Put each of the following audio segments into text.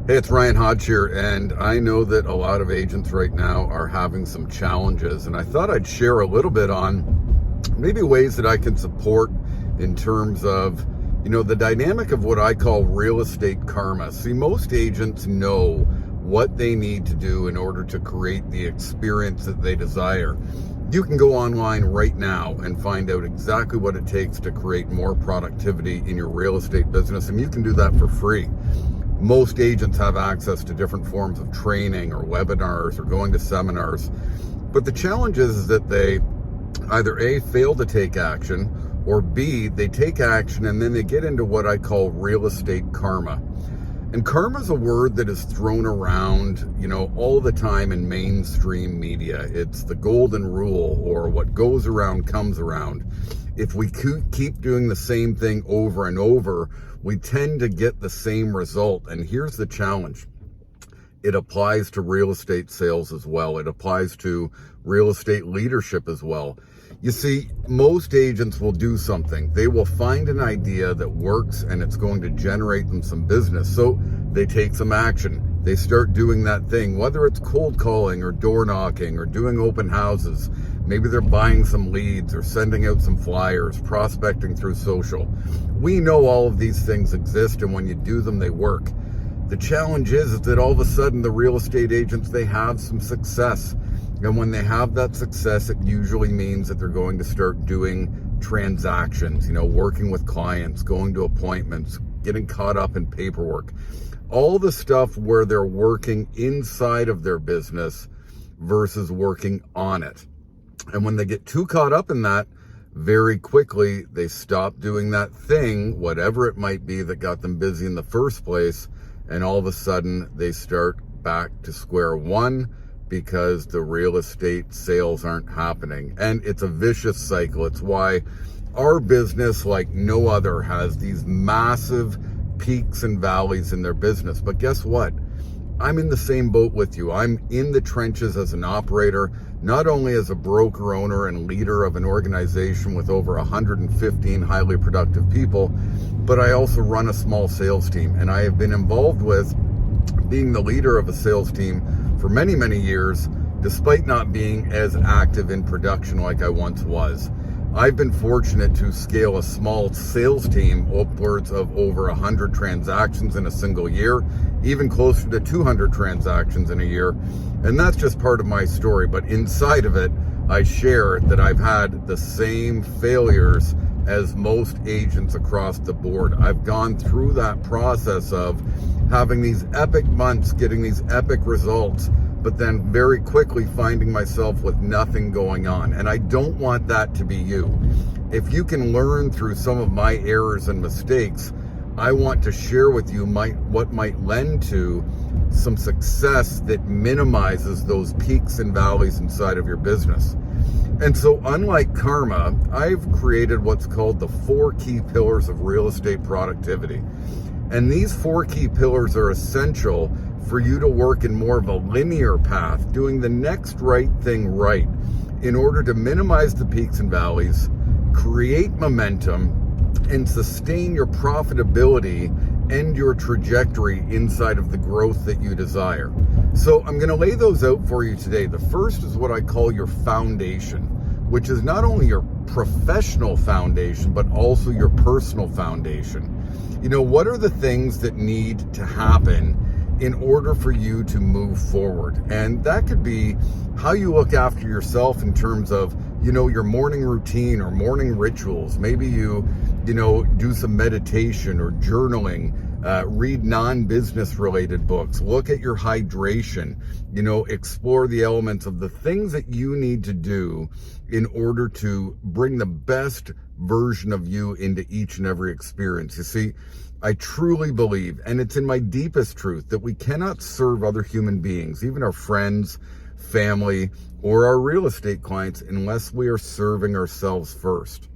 Hey, it's Ryan Hodge here, and I know that a lot of agents right now are having some challenges, and I thought I'd share a little bit on maybe ways that I can support in terms of, the dynamic of what I call real estate karma. See, most agents know what they need to do in order to create the experience that they desire. You can go online right now and find out exactly what it takes to create more productivity in your real estate business, and you can do that for free. Most agents have access to different forms of training or webinars or going to seminars. But the challenge is that they either A, fail to take action, or B, they take action and then they get into what I call real estate karma. And karma is a word that is thrown around, all the time in mainstream media. It's the golden rule, or what goes around comes around. If we keep doing the same thing over and over, we tend to get the same result. And here's the challenge. It applies to real estate sales as well. It applies to real estate leadership as well. You see, most agents will do something. They will find an idea that works and it's going to generate them some business. So they take some action. They start doing that thing, whether it's cold calling or door knocking or doing open houses. Maybe they're buying some leads or sending out some flyers, prospecting through social. We know all of these things exist, and when you do them, they work. The challenge is that all of a sudden the real estate agents, they have some success. And when they have that success, it usually means that they're going to start doing transactions, working with clients, going to appointments, getting caught up in paperwork. All the stuff where they're working inside of their business versus working on it. And when they get too caught up in that, very quickly, they stop doing that thing, whatever it might be that got them busy in the first place. And all of a sudden, they start back to square one because the real estate sales aren't happening. And it's a vicious cycle. It's why our business, like no other, has these massive peaks and valleys in their business. But guess what? I'm in the same boat with you. I'm in the trenches as an operator, not only as a broker owner and leader of an organization with over 115 highly productive people, but I also run a small sales team. And I have been involved with being the leader of a sales team for many, many years, despite not being as active in production like I once was. I've been fortunate to scale a small sales team upwards of over 100 transactions in a single year, even closer to 200 transactions in a year. And that's just part of my story. But inside of it, I share that I've had the same failures as most agents across the board. I've gone through that process of having these epic months, getting these epic results, but then very quickly finding myself with nothing going on. And I don't want that to be you. If you can learn through some of my errors and mistakes, I want to share with you what might lend to some success that minimizes those peaks and valleys inside of your business. And so unlike karma, I've created what's called the 4 key pillars of real estate productivity. And these 4 key pillars are essential for you to work in more of a linear path, doing the next right thing right, in order to minimize the peaks and valleys, create momentum, and sustain your profitability and your trajectory inside of the growth that you desire. So I'm going to lay those out for you today. The first is what I call your foundation, which is not only your professional foundation, but also your personal foundation. What are the things that need to happen in order for you to move forward? And that could be how you look after yourself in terms of, your morning routine or morning rituals. Maybe you do some meditation or journaling, read non-business related books, look at your hydration, explore the elements of the things that you need to do in order to bring the best version of you into each and every experience. You see, I truly believe, and it's in my deepest truth, that we cannot serve other human beings, even our friends, family, or our real estate clients, unless we are serving ourselves first.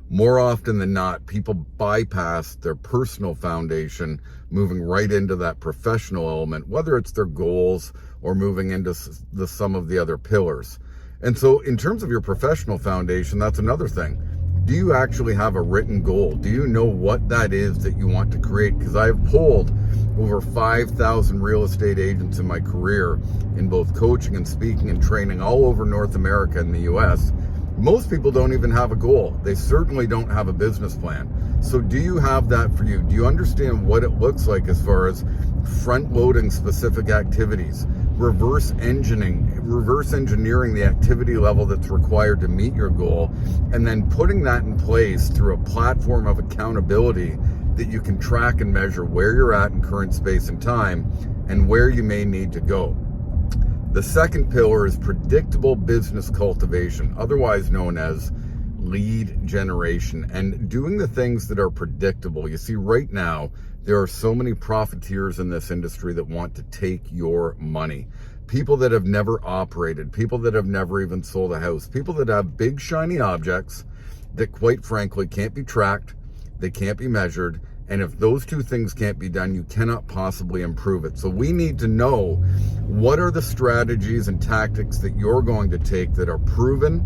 More often than not, people bypass their personal foundation, moving right into that professional element, whether it's their goals or moving into some of the other pillars. And so in terms of your professional foundation, that's another thing. do you actually have a written goal? Do you know what that is that you want to create? Because I have polled over 5,000 real estate agents in my career in both coaching and speaking and training all over North America and the US. Most people don't even have a goal. They certainly don't have a business plan. So do you have that for you? Do you understand what it looks like as far as front loading specific activities, reverse engineering the activity level that's required to meet your goal, and then putting that in place through a platform of accountability that you can track and measure where you're at in current space and time and where you may need to go. The second pillar is predictable business cultivation, otherwise known as lead generation, and doing the things that are predictable. You see, right now, there are so many profiteers in this industry that want to take your money. People that have never operated, people that have never even sold a house, people that have big shiny objects that quite frankly can't be tracked, they can't be measured, and if those two things can't be done, you cannot possibly improve it. So we need to know what are the strategies and tactics that you're going to take that are proven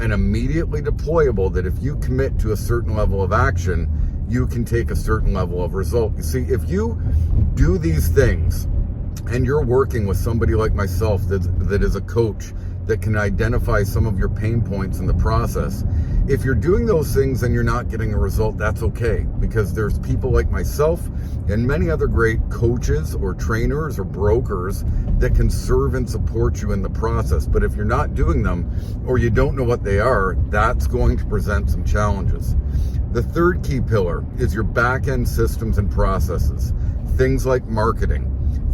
and immediately deployable, that if you commit to a certain level of action, you can take a certain level of result. You see, if you do these things and you're working with somebody like myself that is a coach that can identify some of your pain points in the process, if you're doing those things and you're not getting a result, that's okay, because there's people like myself and many other great coaches or trainers or brokers that can serve and support you in the process. But if you're not doing them or you don't know what they are, that's going to present some challenges. The third key pillar is your back-end systems and processes. Things like marketing,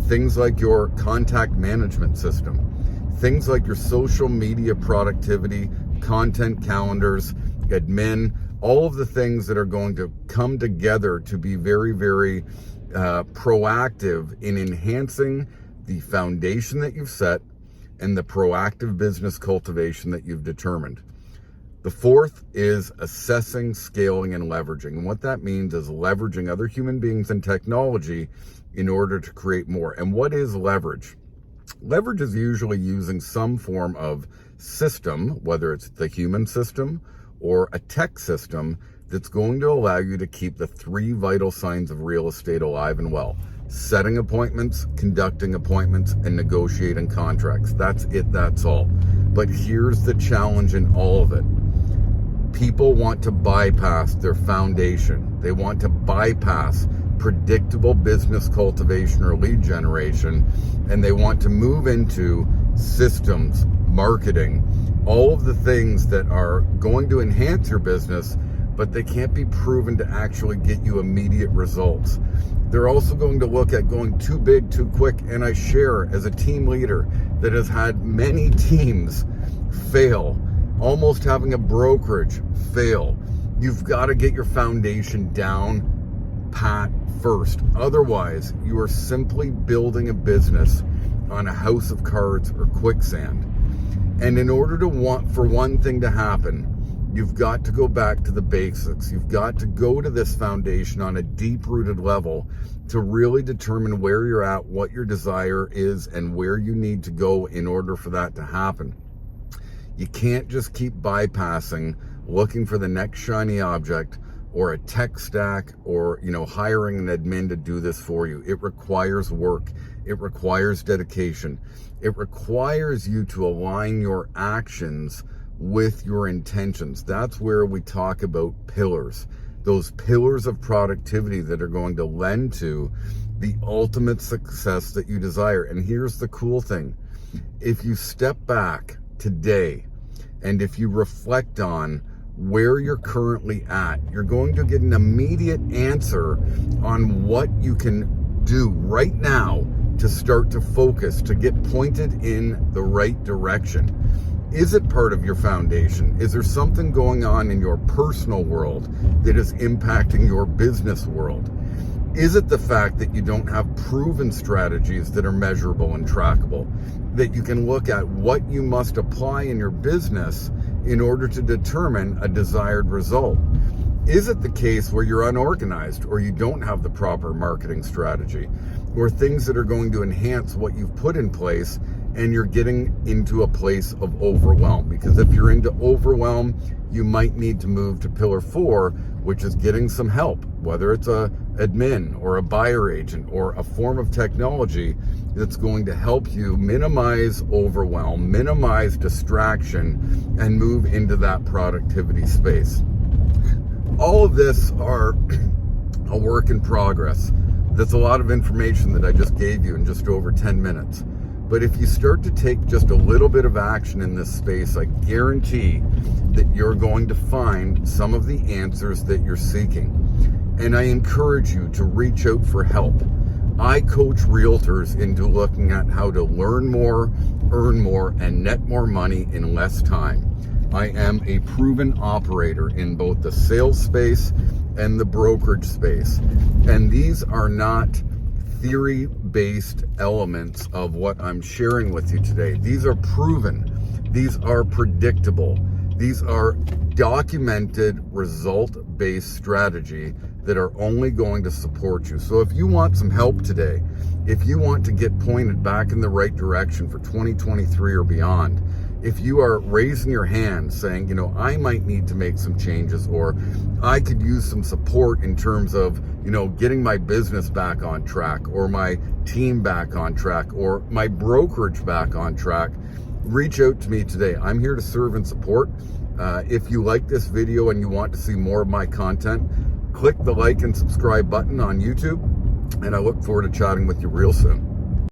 things like your contact management system, things like your social media productivity, content calendars, admin, all of the things that are going to come together to be very, very proactive in enhancing the foundation that you've set and the proactive business cultivation that you've determined. The fourth is assessing, scaling, and leveraging. And what that means is leveraging other human beings and technology in order to create more. And what is leverage? Leverage is usually using some form of system, whether it's the human system or a tech system, that's going to allow you to keep the three vital signs of real estate alive and well: setting appointments, conducting appointments, and negotiating contracts. That's it, that's all. But here's the challenge in all of it. People want to bypass their foundation. They want to bypass predictable business cultivation or lead generation, and they want to move into systems, marketing, all of the things that are going to enhance your business, but they can't be proven to actually get you immediate results. They're also going to look at going too big, too quick, and I share as a team leader that has had many teams fail, almost having a brokerage fail. You've got to get your foundation down pat first. Otherwise, you are simply building a business on a house of cards or quicksand. And in order for one thing to happen, you've got to go back to the basics. You've got to go to this foundation on a deep-rooted level to really determine where you're at, what your desire is, and where you need to go in order for that to happen. You can't just keep bypassing, looking for the next shiny object or a tech stack or, hiring an admin to do this for you. It requires work. It requires dedication. It requires you to align your actions with your intentions. That's where we talk about pillars. Those pillars of productivity that are going to lend to the ultimate success that you desire. And here's the cool thing. If you step back today and if you reflect on where you're currently at, you're going to get an immediate answer on what you can do right now to start to focus, to get pointed in the right direction. Is it part of your foundation? Is there something going on in your personal world that is impacting your business world? Is it the fact that you don't have proven strategies that are measurable and trackable, that you can look at what you must apply in your business in order to determine a desired result? Is it the case where you're unorganized or you don't have the proper marketing strategy or things that are going to enhance what you've put in place and you're getting into a place of overwhelm. Because if you're into overwhelm, you might need to move to pillar 4, which is getting some help, whether it's a admin or a buyer agent or a form of technology that's going to help you minimize overwhelm, minimize distraction, and move into that productivity space. All of this are a work in progress. That's a lot of information that I just gave you in just over 10 minutes. But if you start to take just a little bit of action in this space, I guarantee that you're going to find some of the answers that you're seeking. And I encourage you to reach out for help. I coach realtors into looking at how to learn more, earn more, and net more money in less time. I am a proven operator in both the sales space and the brokerage space. And these are not theory-based elements of what I'm sharing with you today. These are proven. These are predictable. These are documented, result-based strategy that are only going to support you. So if you want some help today, if you want to get pointed back in the right direction for 2023 or beyond, if you are raising your hand saying, you know, I might need to make some changes, or I could use some support in terms of, you know, getting my business back on track, or my team back on track, or my brokerage back on track, reach out to me today. I'm here to serve and support. If you like this video and you want to see more of my content, click the like and subscribe button on YouTube, and I look forward to chatting with you real soon.